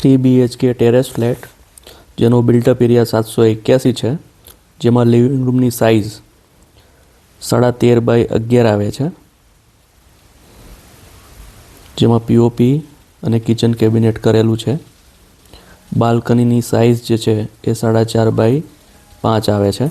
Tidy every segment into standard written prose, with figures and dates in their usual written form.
3 BHK terrace flat જેનો built-up area 781 છે, જેમાં લિવિંગ રૂમની સાઇઝ 13.5 આવે છે, જેમાં પીઓપી અને કિચન કેબિનેટ કરેલું છે. બાલ્કનીની સાઇઝ જે છે એ 4.5 આવે છે.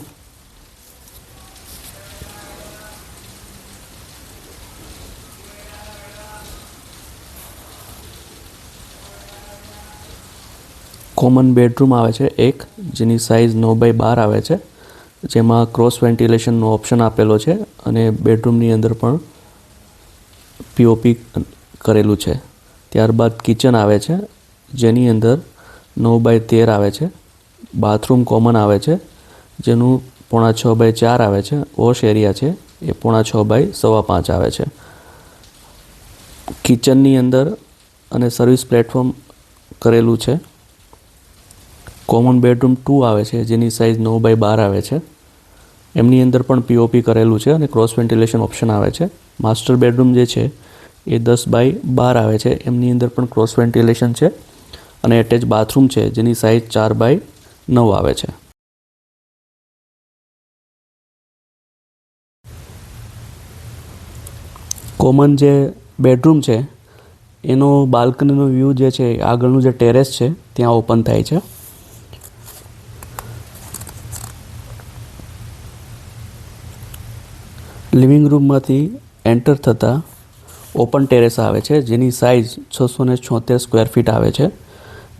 કોમન બેડરૂમ આવે છે એક, જેની સાઇઝ 9/12 આવે છે, જેમાં ક્રોસ વેન્ટિલેશનનો ઓપ્શન આપેલો છે અને બેડરૂમની અંદર પણ પીઓપી કરેલું છે. ત્યારબાદ કિચન આવે છે, જેની અંદર 9/13 આવે છે. બાથરૂમ કોમન આવે છે, જેનું 5.5/4 આવે છે. વોશ એરિયા છે એ 5.5/5 આવે છે. કિચનની અંદર અને સર્વિસ પ્લેટફોર્મ કરેલું છે. કોમન બેડરૂમ 2 આવે છે, જેની સાઇઝ 9/12 આવે છે. એમની અંદર પણ પીઓપી કરેલું છે અને ક્રોસ વેન્ટિલેશન ઓપ્શન આવે છે. માસ્ટર બેડરૂમ જે છે એ 10/12 આવે છે. એમની અંદર પણ ક્રોસ વેન્ટિલેશન છે અને એટેચ બાથરૂમ છે, જેની સાઇઝ 4/9 આવે છે. કોમન જે બેડરૂમ છે એનો બાલ્કનીનો વ્યૂ જે છે આગળનું જે ટેરેસ છે ત્યાં ઓપન થાય છે. લિવિંગ રૂમમાંથી એન્ટર થતાં ઓપન ટેરેસ આવે છે, જેની સાઇઝ 676 સ્ક્વેર ફીટ આવે છે,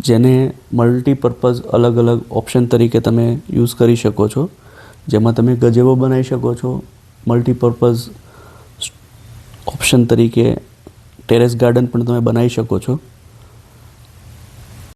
જેને મલ્ટીપર્પઝ અલગ અલગ ઓપ્શન તરીકે તમે યુઝ કરી શકો છો. જેમાં તમે ગજેવો બનાવી શકો છો, મલ્ટીપર્પઝ ઓપ્શન તરીકે ટેરેસ ગાર્ડન પણ તમે બનાવી શકો છો.